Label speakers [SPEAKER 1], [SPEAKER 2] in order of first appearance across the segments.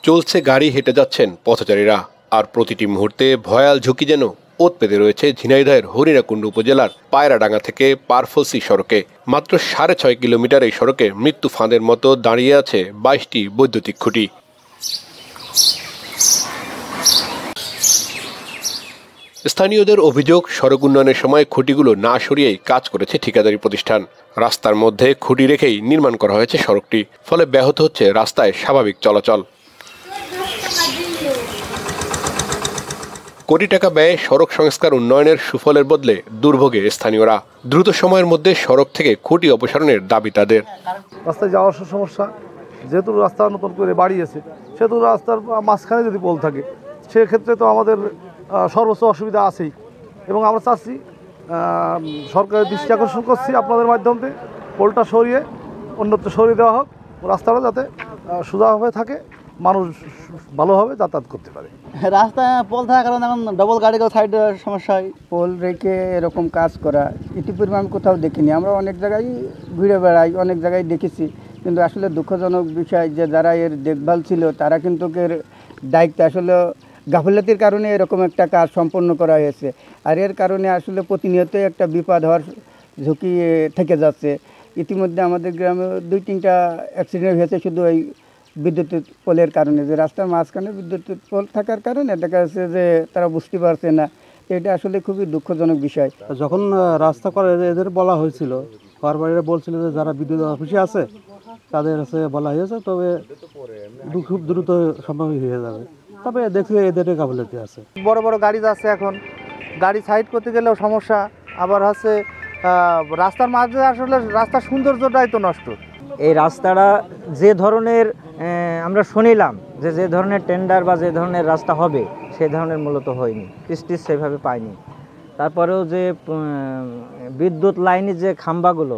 [SPEAKER 1] চলছে গাড়ি, হেঁটে যাচ্ছেন পথচারীরা। আর প্রতিটি মুহূর্তে ভয়াল ঝুঁকি যেন ওত পেতে রয়েছে ঝিনাইদহের হরিণাকুণ্ডু উপজেলার পায়রাডাঙ্গা থেকে পারফলসি সড়কে। মাত্র 6.5 কিলোমিটার এই সড়কে মৃত্যু ফাঁদের মতো দাঁড়িয়ে আছে 22টি বৈদ্যুতিক খুঁটি। স্থানীয়দের অভিযোগ, সড়ক উন্নয়নের সময় খুঁটিগুলো না সরিয়েই কাজ করেছে ঠিকাদারি প্রতিষ্ঠান। রাস্তার মধ্যে খুঁটি রেখেই নির্মাণ করা হয়েছে সড়কটি, ফলে ব্যাহত হচ্ছে রাস্তায় স্বাভাবিক চলাচল। কোটি টাকা ব্যয়ে সড়ক সংস্কার উন্নয়নের সুফলের বদলে দুর্ভোগে স্থানীয়রা। দ্রুত সময়ের মধ্যে সড়ক থেকে খুঁটি অপসারণের দাবি তাদের।
[SPEAKER 2] রাস্তায় যাওয়ার সমস্যা, যেহেতু রাস্তা নতুন করে বাড়িয়েছে, সেহেতু রাস্তার মাঝখানে যদি পোল থাকে সেক্ষেত্রে তো আমাদের সর্বোচ্চ অসুবিধা আছেই। এবং আমরা চাচ্ছি, সরকারের দৃষ্টি আকর্ষণ করছি আপনাদের মাধ্যমে, পোলটা সরিয়ে অন্যত্র সরিয়ে দেওয়া হোক, রাস্তাটা যাতে সোজাভাবে থাকে, মানুষ ভালোভাবে যাতায়াত করতে পারে।
[SPEAKER 3] রাস্তায় পোল থাকার কারণে এখন ডবল গাড়িকেও সাইডের সমস্যা হয়। পোল রেখে এরকম কাজ করা ইতিপূর্বে আমি কোথাও দেখিনি। আমরা অনেক জায়গায় ঘুরে বেড়াই, অনেক জায়গায় দেখেছি, কিন্তু আসলে দুঃখজনক বিষয় যে যারা এর দেখভাল ছিল তারা কিন্তু এর দায়িত্ব আসলে গাফিলতির কারণে এরকম একটা কাজ সম্পন্ন করা হয়েছে। আর এর কারণে আসলে প্রতিনিয়তই একটা বিপদ হওয়ার ঝুঁকি থেকে যাচ্ছে। ইতিমধ্যে আমাদের গ্রামে 2-3টা অ্যাক্সিডেন্ট হয়েছে শুধু এই বিদ্যুতের পোলের কারণে, যে রাস্তার মাঝখানে বিদ্যুতের পোল থাকার কারণে দেখা যাচ্ছে যে তারা বুঝতে পারছে না। এটা আসলে খুবই দুঃখজনক বিষয়।
[SPEAKER 2] যখন রাস্তা করে এদের বলা হয়েছিল, বারবার বলছিল যে যারা বিদ্যুৎ অফিসে আছে তাদের কাছে বলা হয়েছে, তবে খুব দ্রুত সম্ভব হয়ে যাবে। তবে দেখি এদের গাফিলতি আছে। বড় বড় গাড়ি যাচ্ছে, এখন গাড়ি সাইড করতে গেলেও সমস্যা। আবার হচ্ছে রাস্তার মাঝে আসলে রাস্তার সৌন্দর্যটাই তো নষ্ট।
[SPEAKER 4] এই রাস্তাটা যে ধরনের আমরা শুনিলাম যে ধরনের টেন্ডার বা যে ধরনের রাস্তা হবে সেই ধরনের মূলত হয়নি, পিস্টিস সেভাবে পায়নি। তারপরেও যে বিদ্যুৎ লাইনের যে খাম্বাগুলো,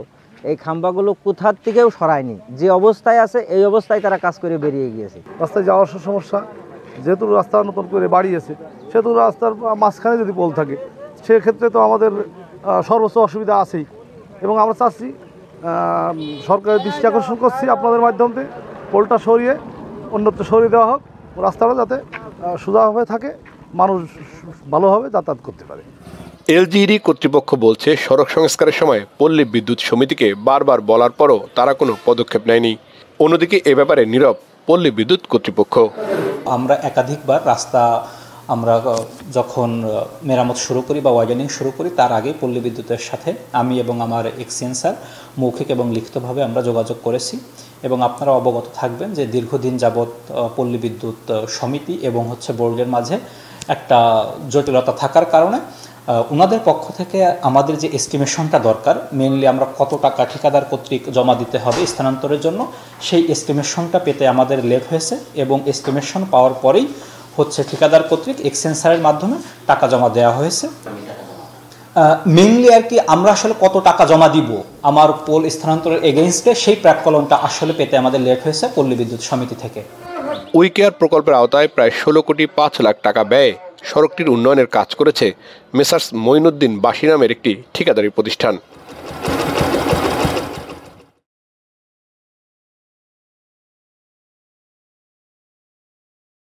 [SPEAKER 4] এই খাম্বাগুলো কোথার থেকেও সরায়নি, যে অবস্থায় আছে এই অবস্থায় তারা কাজ করে বেরিয়ে গিয়েছে।
[SPEAKER 2] রাস্তায় যাওয়ার সমস্যা, যেহেতু রাস্তা নতুন করে বাড়িয়েছে, সেহেতু রাস্তার মাঝখানে যদি পোল থাকে সেক্ষেত্রে তো আমাদের সর্বোচ্চ অসুবিধা আছেই। এবং আমরা চাচ্ছি, সরকারের দৃষ্টি আকর্ষণ করছি আপনাদের মাধ্যমে, পোলটা সরিয়ে অন্যত্র সরিয়ে দেওয়া হোক, রাস্তাটা যাতে সোজাভাবে থাকে, মানুষ ভালোভাবে যাতায়াত করতে পারে।
[SPEAKER 1] এলজিইডি কর্তৃপক্ষ বলছে, সড়ক সংস্কারের সময় পল্লী বিদ্যুৎ সমিতিকে বারবার বলার পরও তারা কোনো পদক্ষেপ নেয়নি। অন্যদিকে এ ব্যাপারে নীরব পল্লী বিদ্যুৎ কর্তৃপক্ষ।
[SPEAKER 5] আমরা একাধিকবার রাস্তা আমরা যখন মেরামত শুরু করি বা ওয়াইডেনিং শুরু করি, তার আগে পল্লী বিদ্যুতের সাথে আমি এবং আমার এক্সিএন স্যার মৌখিক এবং লিখিতভাবে আমরা যোগাযোগ করেছি। এবং আপনারা অবগত থাকবেন যে দীর্ঘদিন যাবৎ পল্লী বিদ্যুৎ সমিতি এবং বোর্ডের মাঝে একটা জটিলতা থাকার কারণে ওনাদের পক্ষ থেকে আমাদের যে এস্টিমেশনটা দরকার, মেইনলি আমরা কত টাকা ঠিকাদার কর্তৃক জমা দিতে হবে স্থানান্তরের জন্য, সেই এস্টিমেশনটা পেতে আমাদের লেট হয়েছে। এবং এস্টিমেশন পাওয়ার পরেই ঠিকাদার কর্তৃক এক্সচেঞ্জ স্যারের মাধ্যমে টাকা জমা দেওয়া হয়েছে। মেইনলি আর কি আমরা আসলে কত টাকা জমা দিব আমার পোল স্থানান্তরের এগেইনস্টে, সেই প্রাক্কলনটা আসলে পেতে আমাদের লেট হয়েছে পল্লী বিদ্যুৎ সমিতি থেকে।
[SPEAKER 1] উইকেয়ার প্রকল্পের আওতায় প্রায় 16.5 কোটি টাকা ব্যয়ে সড়কটির উন্নয়নের কাজ করেছে মেসার্স মঈনুদ্দিন বাশী নামের একটি ঠিকাদারি প্রতিষ্ঠান।